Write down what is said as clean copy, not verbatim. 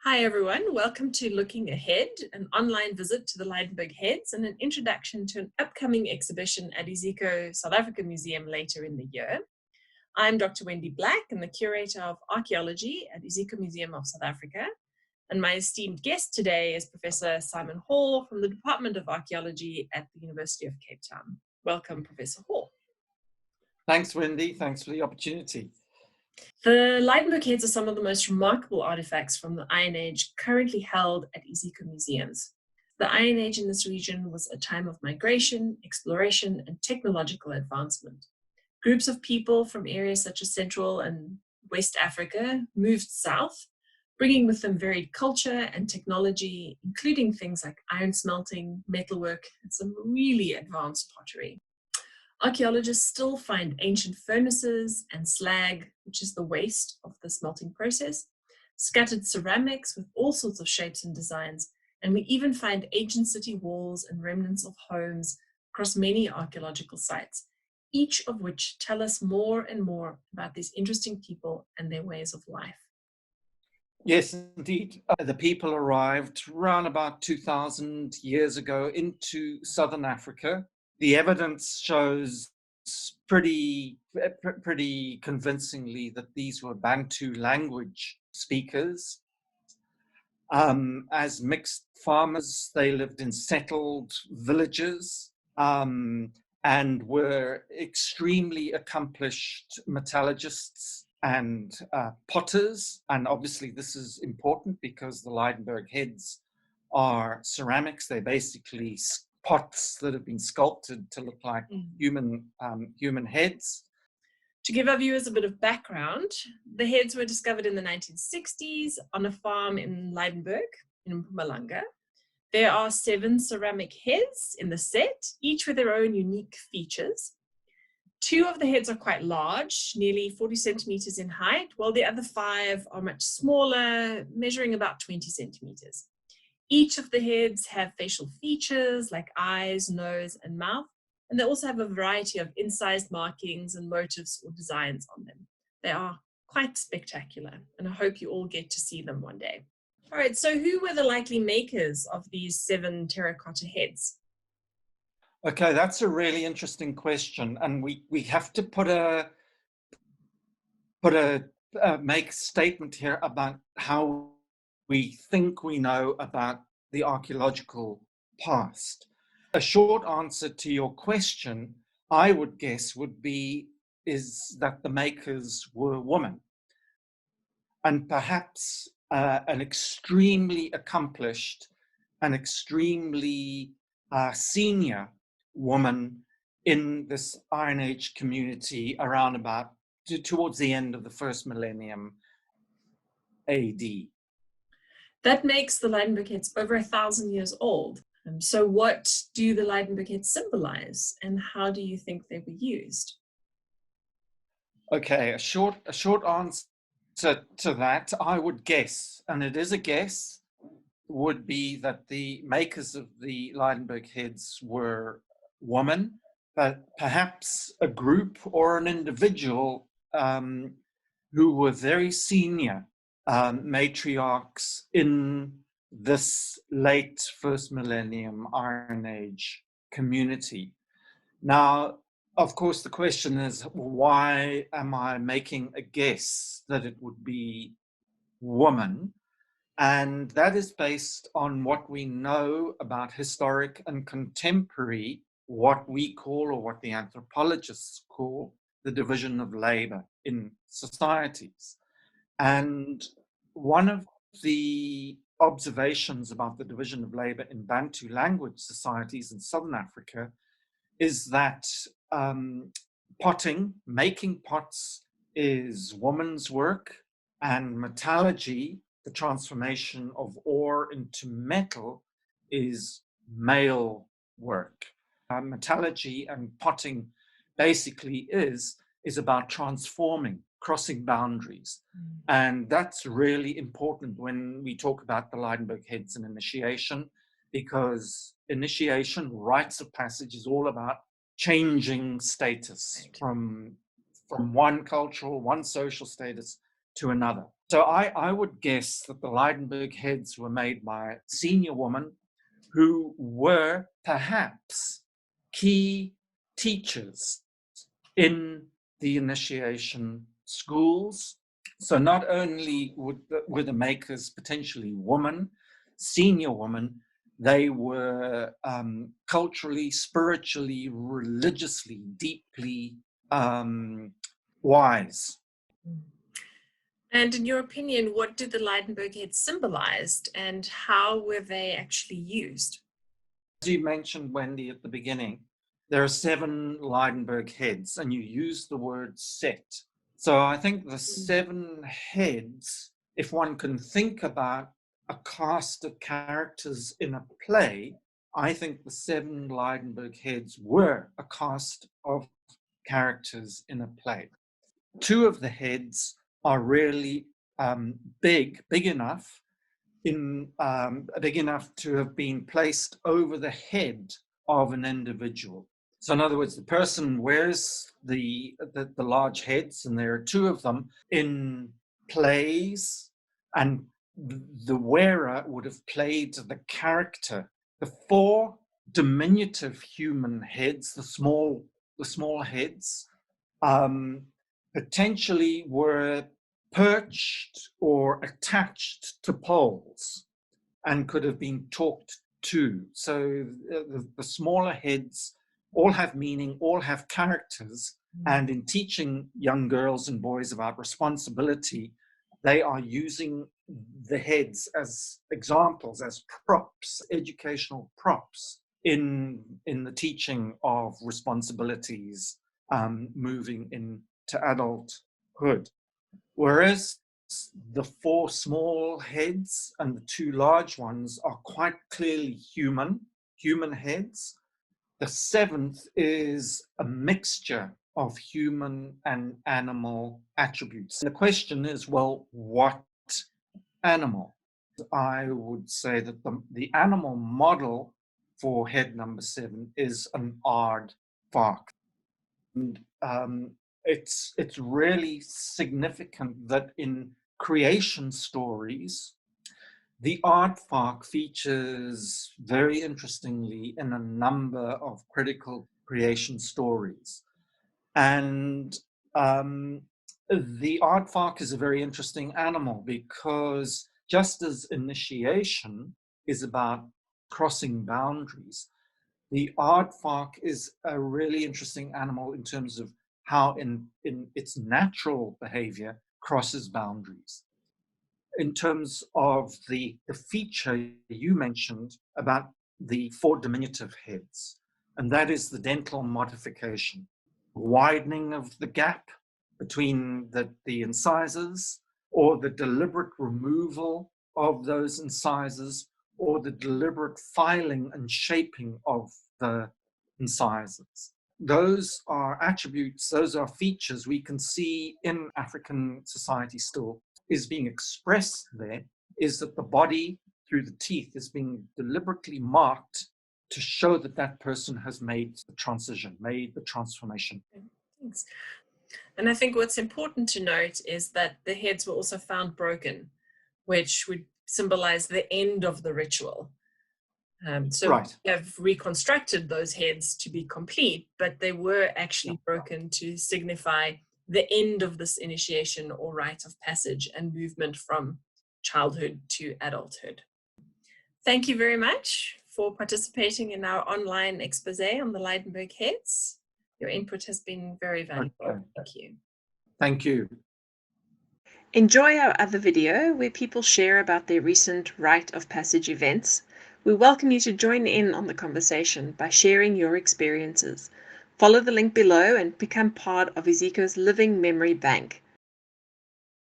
Hi everyone, welcome to Looking Ahead, an online visit to the Lydenburg Heads and an introduction to an upcoming exhibition at Iziko South African Museum later in the year. I'm Dr. Wendy Black and the Curator of Archaeology at Iziko Museum of South Africa. And my esteemed guest today is Professor Simon Hall from the Department of Archaeology at the University of Cape Town. Welcome, Professor Hall. Thanks, Wendy. Thanks for the opportunity. The Lydenburg Heads are some of the most remarkable artifacts from the Iron Age currently held at Iziko museums. The Iron Age in this region was a time of migration, exploration, and technological advancement. Groups of people from areas such as Central and West Africa moved south, bringing with them varied culture and technology, including things like iron smelting, metalwork, and some really advanced pottery. Archaeologists still find ancient furnaces and slag, which is the waste of the smelting process, scattered ceramics with all sorts of shapes and designs, and we even find ancient city walls and remnants of homes across many archaeological sites, each of which tell us more and more about these interesting people and their ways of life. Yes, indeed. The people arrived around about 2,000 years ago into southern Africa. The evidence shows pretty convincingly that these were Bantu language speakers. As mixed farmers, they lived in settled villages and were extremely accomplished metallurgists and potters. And obviously this is important because the Lydenburg Heads are ceramics. They're basically pots that have been sculpted to look like human heads. To give our viewers a bit of background, the heads were discovered in the 1960s on a farm in Lydenburg in Mpumalanga. There are 7 ceramic heads in the set, each with their own unique features. 2 of the heads are quite large, nearly 40 centimeters in height, while the other 5 are much smaller, measuring about 20 centimeters. Each of the heads have facial features like eyes, nose, and mouth, and they also have a variety of incised markings and motifs or designs on them. They are quite spectacular, and I hope you all get to see them one day. All right, so who were the likely makers of these 7 terracotta heads? Okay, that's a really interesting question, and we have to make a statement here about how we think we know about the archaeological past. A short answer to your question, I would guess, is that the makers were women, and perhaps an extremely accomplished and extremely senior woman in this Iron Age community around about towards the end of the first millennium AD. That makes the Lydenburg Heads over 1,000 years old. So what do the Lydenburg Heads symbolize, and how do you think they were used? Okay, a short answer to that, I would guess, and it is a guess, would be that the makers of the Lydenburg Heads were women, but perhaps a group or an individual who were very senior matriarchs in this late first millennium Iron Age community. Now, of course, the question is, why am I making a guess that it would be woman? And that is based on what we know about historic and contemporary, what we call, or what the anthropologists call, the division of labor in societies. And one of the observations about the division of labor in Bantu language societies in Southern Africa is that potting, making pots, is woman's work, and metallurgy, the transformation of ore into metal, is male work. Metallurgy and potting basically is about transforming, crossing boundaries. And that's really important when we talk about the Lydenburg Heads and initiation, because initiation, rites of passage, is all about changing status from one cultural, one social status to another. So I would guess that the Lydenburg heads were made by senior women who were perhaps key teachers in the initiation schools. So not only were the makers potentially women, senior women, they were culturally, spiritually, religiously, deeply wise. And in your opinion, what did the Lydenburg heads symbolize and how were they actually used? As you mentioned, Wendy, at the beginning, there are 7 Lydenburg heads, and you use the word set. So I think the 7 heads, if one can think about a cast of characters in a play, I think the 7 Lydenburg heads were a cast of characters in a play. 2 of the heads are really big enough to have been placed over the head of an individual. So in other words, the person wears the large heads, and there are 2 of them in plays, and the wearer would have played the character. The 4 diminutive human heads, the small heads, potentially were perched or attached to poles and could have been talked to. So the smaller heads all have meaning, all have characters. And in teaching young girls and boys about responsibility, they are using the heads as examples, as props, educational props in the teaching of responsibilities, moving into adulthood. Whereas the 4 small heads and the 2 large ones are quite clearly human heads. The 7th is a mixture of human and animal attributes. And the question is, well, what animal? I would say that the animal model for head number 7 is an aardvark. And it's really significant that in creation stories, the aardvark features very interestingly in a number of critical creation stories. And the aardvark is a very interesting animal because just as initiation is about crossing boundaries, the aardvark is a really interesting animal in terms of how in its natural behavior crosses boundaries. In terms of the feature you mentioned about the 4 diminutive heads, and that is the dental modification, widening of the gap between the incisors, or the deliberate removal of those incisors, or the deliberate filing and shaping of the incisors. Those are attributes, those are features we can see in African society still. Is being expressed there is that the body through the teeth is being deliberately marked to show that that person has made the transition, made the transformation. Thanks. And I think what's important to note is that the heads were also found broken, which would symbolize the end of the ritual. So right. We have reconstructed those heads to be complete, but they were actually broken to signify the end of this initiation or rite of passage and movement from childhood to adulthood. Thank you very much for participating in our online expose on the Lydenburg Heads. Your input has been very valuable. Okay. Thank you. Thank you. Enjoy our other video where people share about their recent rite of passage events. We welcome you to join in on the conversation by sharing your experiences. Follow the link below and become part of IZIKO'S Living Memory Bank.